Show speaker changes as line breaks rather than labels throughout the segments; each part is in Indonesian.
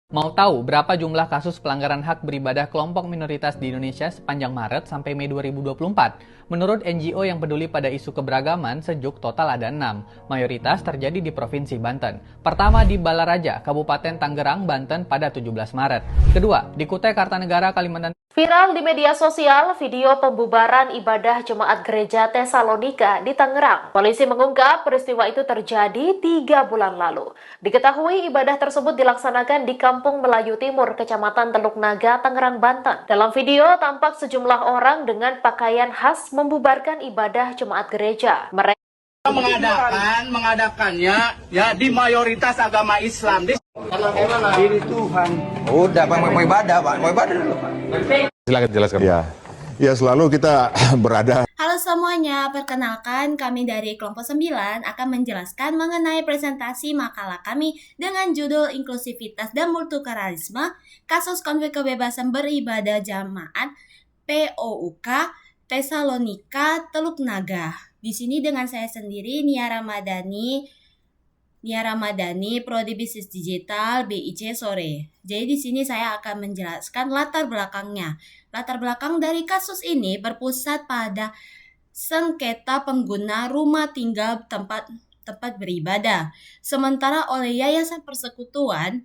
Mau tahu berapa jumlah kasus pelanggaran hak beribadah kelompok minoritas di Indonesia sepanjang Maret sampai Mei 2024? Menurut NGO yang peduli pada isu keberagaman, Sejuk total ada 6. Mayoritas terjadi di Provinsi Banten. Pertama di Balaraja, Kabupaten Tangerang, Banten pada 17 Maret. Kedua, di Kutai Kartanegara, Kalimantan.
Viral di media sosial video pembubaran ibadah jemaat gereja Tesalonika di Tangerang. Polisi mengungkap peristiwa itu terjadi 3 bulan lalu. Diketahui ibadah tersebut dilaksanakan di Kampung Melayu Timur, Kecamatan Teluk Naga, Tangerang, Banten. Dalam video tampak sejumlah orang dengan pakaian khas membubarkan ibadah jemaat gereja. Mereka
mengadakannya ya di mayoritas agama Islam. Ini Tuhan.
Udah, Pak, mau ibadah, Pak. Mau ibadah dulu, Pak.
Silakan jelaskan.
Ya, selalu kita berada.
Halo semuanya, perkenalkan kami dari kelompok 9 akan menjelaskan mengenai presentasi makalah kami dengan judul Inklusivitas dan Multikulturalisme, Kasus Konflik Kebebasan Beribadah Jamaat POUK Tesalonika Teluk Naga. Di sini dengan saya sendiri Nia Ramadhani, Prodi Bisnis Digital BIC Sore. Jadi di sini saya akan menjelaskan latar belakangnya. Latar belakang dari kasus ini berpusat pada sengketa pengguna rumah tinggal tempat beribadah. Sementara oleh Yayasan Persekutuan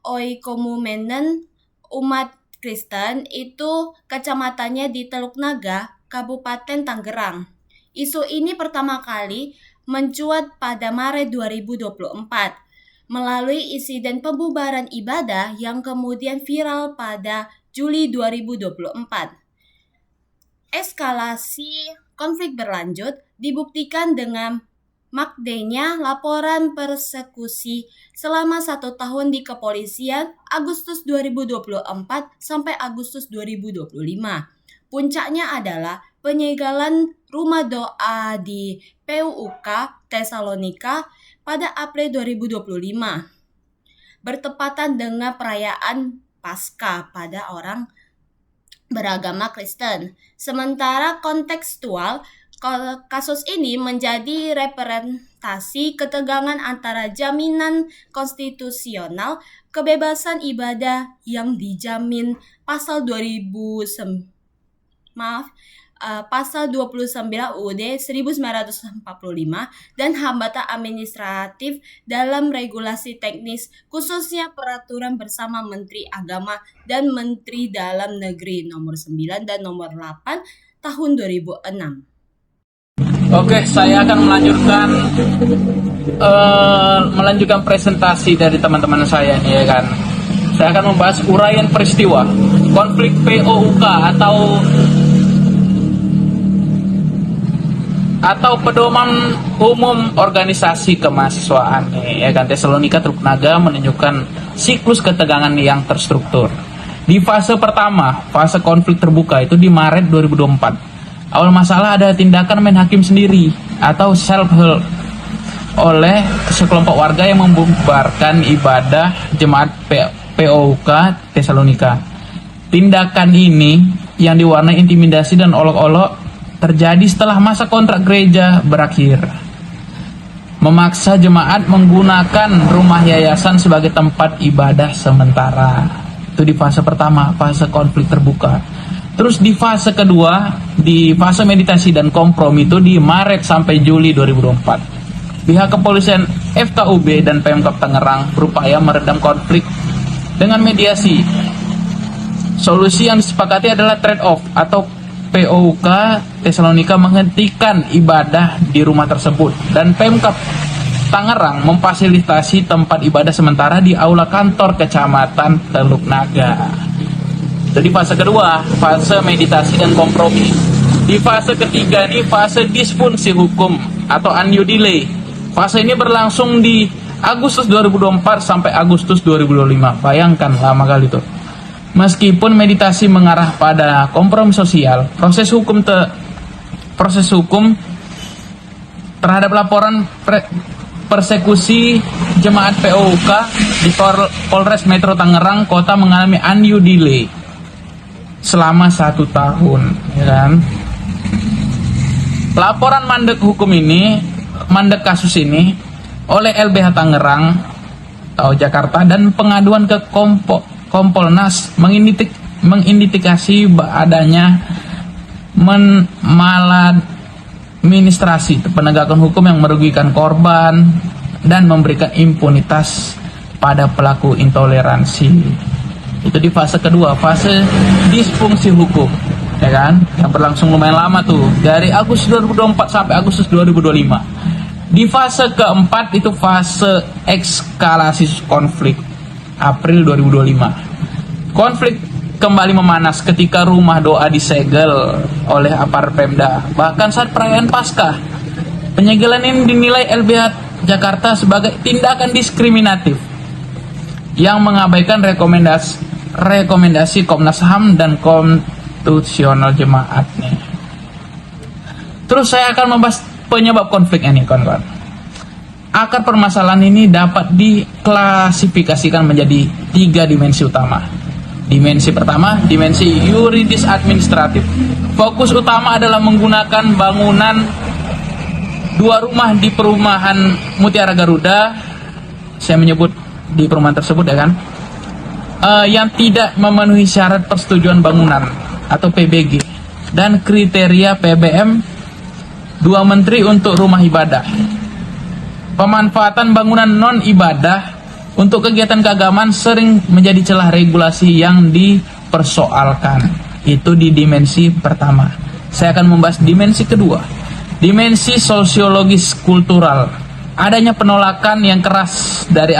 Oikomumenen Umat Kristen itu kecamatannya di Teluk Naga, Kabupaten Tangerang. Isu ini pertama kali mencuat pada Maret 2024 melalui insiden pembubaran ibadah yang kemudian viral pada Juli 2024. Eskalasi konflik berlanjut dibuktikan dengan maraknya laporan persekusi selama 1 tahun di kepolisian Agustus 2024 sampai Agustus 2025. Puncaknya adalah penyegelan rumah doa di POUK Tesalonika pada April 2025, bertepatan dengan perayaan Paskah pada orang beragama Kristen. Sementara kontekstual, kasus ini menjadi representasi ketegangan antara jaminan konstitusional kebebasan ibadah yang dijamin pasal 29 UUD 1945 dan hambatan administratif dalam regulasi teknis khususnya peraturan bersama Menteri Agama dan Menteri Dalam Negeri nomor 9 dan nomor 8 tahun 2006.
Oke, saya akan melanjutkan presentasi dari teman-teman saya nih ya kan. Saya akan membahas uraian peristiwa konflik POUK atau pedoman umum organisasi kemahasiswaan ya kan. Tesalonika Teluk Naga menunjukkan siklus ketegangan yang terstruktur. Di fase pertama, fase konflik terbuka itu di Maret 2024. Awal masalah ada tindakan main hakim sendiri atau self-help oleh sekelompok warga yang membubarkan ibadah jemaat POUK Tesalonika. Tindakan ini yang diwarnai intimidasi dan olok-olok terjadi setelah masa kontrak gereja berakhir. Memaksa jemaat menggunakan rumah yayasan sebagai tempat ibadah sementara. Itu di fase pertama, fase konflik terbuka. Terus di fase kedua, di fase meditasi dan kompromi itu di Maret sampai Juli 2024. Pihak kepolisian FKUB dan Pemkab Tangerang berupaya meredam konflik dengan mediasi. Solusi yang disepakati adalah trade-off atau POUK Tesalonika menghentikan ibadah di rumah tersebut dan Pemkab Tangerang memfasilitasi tempat ibadah sementara di aula kantor Kecamatan Teluk Naga. Jadi fase kedua, fase meditasi dan kompromi. Di fase ketiga ini fase disfungsi hukum atau undue delay. Fase ini berlangsung di Agustus 2024 sampai Agustus 2025. Bayangkan lama kali itu. Meskipun meditasi mengarah pada kompromi sosial, proses hukum terhadap laporan persekusi jemaat POUK di Polres Metro Tangerang Kota mengalami undue delay selama 1 tahun, ya kan? Laporan mandek kasus ini oleh LBH Tangerang Jakarta dan pengaduan ke Kompolnas mengindikasi adanya maladministrasi penegakan hukum yang merugikan korban dan memberikan impunitas pada pelaku intoleransi. Itu di fase kedua, fase disfungsi hukum, ya kan? Yang berlangsung lumayan lama tuh, dari Agustus 2024 sampai Agustus 2025. Di fase keempat itu fase eskalasi konflik, April 2025. Konflik kembali memanas ketika rumah doa disegel oleh aparat Pemda. Bahkan saat perayaan Paskah, penyegelan ini dinilai LBH Jakarta sebagai tindakan diskriminatif yang mengabaikan rekomendasi Komnas HAM dan Konstitusional Jemaat nih. Terus saya akan membahas penyebab konfliknya nih, kawan-kawan. Akar permasalahan ini dapat diklasifikasikan menjadi 3 dimensi utama. Dimensi pertama, dimensi yuridis administratif. Fokus utama adalah menggunakan bangunan 2 rumah di perumahan Mutiara Garuda. Saya menyebut di perumahan tersebut, ya kan, yang tidak memenuhi syarat persetujuan bangunan atau PBG dan kriteria PBM 2 menteri untuk rumah ibadah. Pemanfaatan bangunan non-ibadah untuk kegiatan keagamaan sering menjadi celah regulasi yang dipersoalkan. Itu di dimensi pertama. Saya akan membahas dimensi kedua. Dimensi sosiologis kultural. Adanya penolakan yang keras dari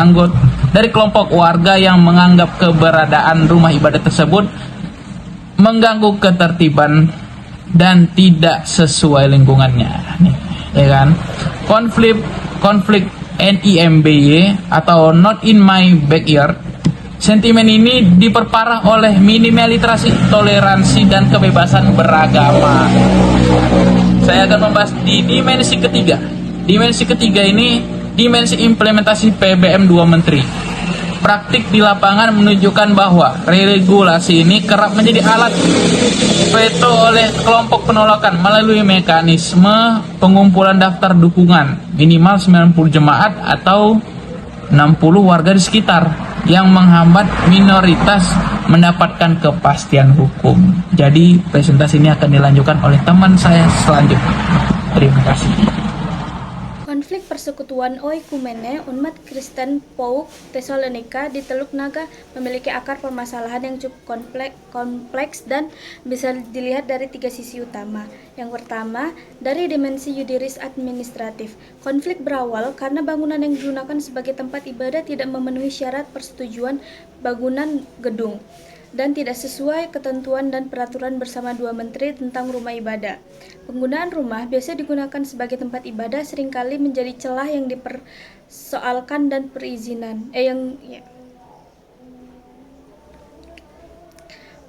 kelompok warga yang menganggap keberadaan rumah ibadah tersebut mengganggu ketertiban dan tidak sesuai lingkungannya, nih, ya kan? Konflik NIMBY atau not in my backyard. Sentimen ini diperparah oleh minimalisasi toleransi dan kebebasan beragama. Saya akan membahas di dimensi ketiga. Dimensi ketiga ini dimensi implementasi PBM 2 menteri. Praktik di lapangan menunjukkan bahwa regulasi ini kerap menjadi alat veto oleh kelompok penolakan melalui mekanisme pengumpulan daftar dukungan minimal 90 jemaat atau 60 warga di sekitar yang menghambat minoritas mendapatkan kepastian hukum. Jadi presentasi ini akan dilanjutkan oleh teman saya selanjutnya. Terima kasih.
Konflik persekutuan oikumene umat Kristen Pouk Tesalonika di Teluk Naga memiliki akar permasalahan yang cukup kompleks dan bisa dilihat dari 3 sisi utama. Yang pertama, dari dimensi yuridis administratif. Konflik berawal karena bangunan yang digunakan sebagai tempat ibadah tidak memenuhi syarat persetujuan bangunan gedung dan tidak sesuai ketentuan dan peraturan bersama 2 menteri tentang rumah ibadah. Penggunaan rumah biasa digunakan sebagai tempat ibadah seringkali menjadi celah yang dipersoalkan dan perizinan.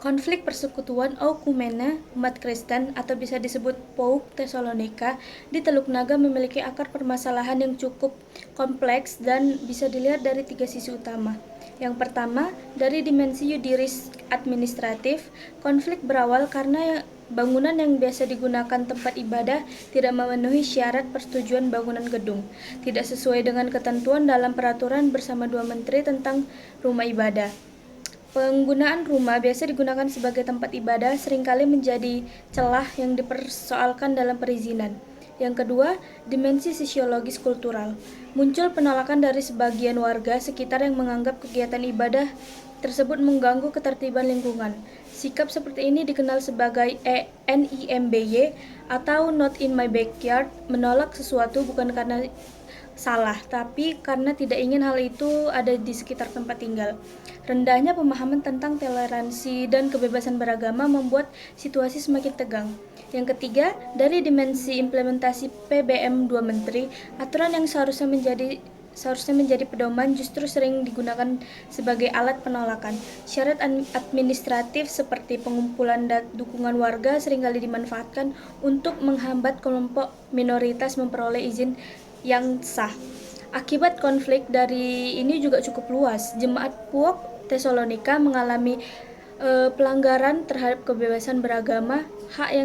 Konflik persekutuan oikumene umat Kristen atau bisa disebut Pouk Tesalonika di Teluk Naga memiliki akar permasalahan yang cukup kompleks dan bisa dilihat dari 3 sisi utama. Yang pertama, dari dimensi yuridis administratif, konflik berawal karena bangunan yang biasa digunakan tempat ibadah tidak memenuhi syarat persetujuan bangunan gedung, tidak sesuai dengan ketentuan dalam peraturan bersama 2 menteri tentang rumah ibadah. Penggunaan rumah biasa digunakan sebagai tempat ibadah seringkali menjadi celah yang dipersoalkan dalam perizinan. Yang kedua, dimensi sosiologis kultural. Muncul penolakan dari sebagian warga sekitar yang menganggap kegiatan ibadah tersebut mengganggu ketertiban lingkungan. Sikap seperti ini dikenal sebagai NIMBY atau not in my backyard, menolak sesuatu bukan karena salah, tapi karena tidak ingin hal itu ada di sekitar tempat tinggal. Rendahnya pemahaman tentang toleransi dan kebebasan beragama membuat situasi semakin tegang. Yang ketiga, dari dimensi implementasi PBM 2 menteri, aturan yang seharusnya menjadi pedoman justru sering digunakan sebagai alat penolakan. Syarat administratif seperti pengumpulan dukungan warga seringkali dimanfaatkan untuk menghambat kelompok minoritas memperoleh izin yang sah. Akibat konflik dari ini juga cukup luas. Jemaat Pouk Tesalonika mengalami pelanggaran terhadap kebebasan beragama, hak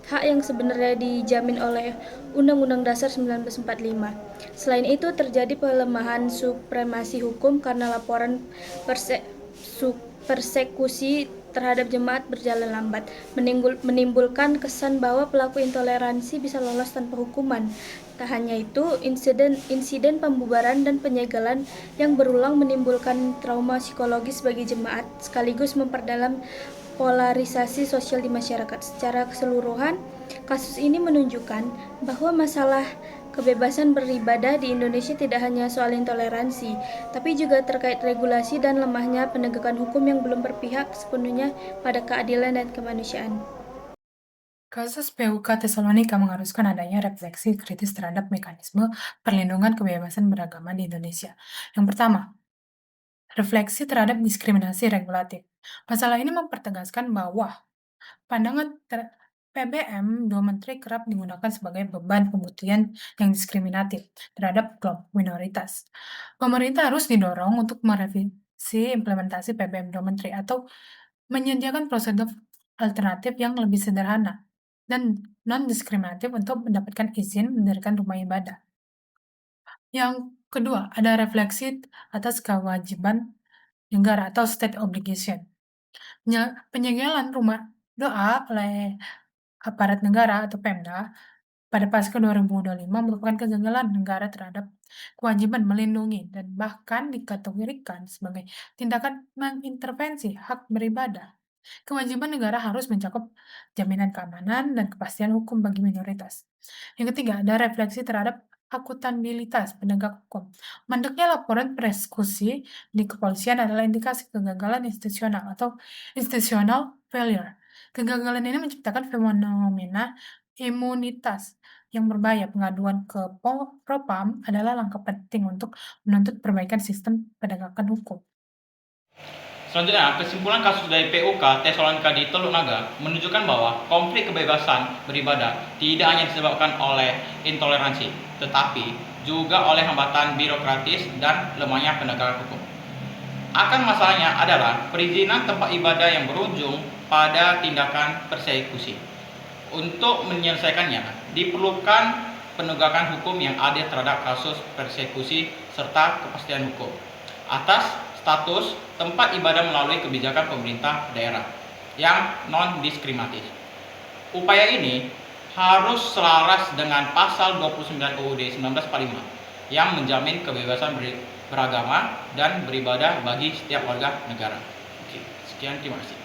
hak yang sebenarnya dijamin oleh Undang-Undang Dasar 1945. Selain itu, terjadi pelemahan supremasi hukum karena laporan persekusi terhadap jemaat berjalan lambat, menimbulkan kesan bahwa pelaku intoleransi bisa lolos tanpa hukuman. Tak hanya itu, insiden pembubaran dan penyegelan yang berulang menimbulkan trauma psikologis bagi jemaat, sekaligus memperdalam polarisasi sosial di masyarakat. Secara keseluruhan, kasus ini menunjukkan bahwa masalah kebebasan beribadah di Indonesia tidak hanya soal intoleransi, tapi juga terkait regulasi dan lemahnya penegakan hukum yang belum berpihak sepenuhnya pada keadilan dan kemanusiaan.
Kasus PUK Tesalonika mengharuskan adanya refleksi kritis terhadap mekanisme perlindungan kebebasan beragama di Indonesia. Yang pertama, refleksi terhadap diskriminasi regulatif. Masalah ini mempertegaskan bahwa pandangan PBM dua menteri kerap digunakan sebagai beban pembuktian yang diskriminatif terhadap kelompok minoritas. Pemerintah harus didorong untuk merevisi implementasi PBM dua menteri atau menyediakan prosedur alternatif yang lebih sederhana dan non-diskriminatif untuk mendapatkan izin mendirikan rumah ibadah. Yang kedua, ada refleksi atas kewajiban negara atau state obligation. Penyegelan rumah doa oleh aparat negara atau Pemda pada Pasca 2025 merupakan kegagalan negara terhadap kewajiban melindungi dan bahkan dikategorikan sebagai tindakan mengintervensi hak beribadah. Kewajiban negara harus mencakup jaminan keamanan dan kepastian hukum bagi minoritas. Yang ketiga, ada refleksi terhadap akuntabilitas penegak hukum. Mandeknya laporan persekusi di kepolisian adalah indikasi kegagalan institusional atau institutional failure. Kegagalan ini menciptakan fenomena imunitas yang berbahaya. Pengaduan ke Propam adalah langkah penting untuk menuntut perbaikan sistem penegakan hukum.
Selanjutnya, kesimpulan kasus dari PUK Tesalonika di Teluk Naga menunjukkan bahwa konflik kebebasan beribadah tidak hanya disebabkan oleh intoleransi, tetapi juga oleh hambatan birokratis dan lemahnya penegakan hukum. Akar masalahnya adalah perizinan tempat ibadah yang berujung pada tindakan persekusi. Untuk menyelesaikannya, diperlukan penegakan hukum yang adil terhadap kasus persekusi serta kepastian hukum atas status tempat ibadah melalui kebijakan pemerintah daerah yang non-diskriminatif. Upaya ini harus selaras dengan pasal 29 UUD 1945 yang menjamin kebebasan beragama dan beribadah bagi setiap warga negara. Oke, sekian, terima kasih.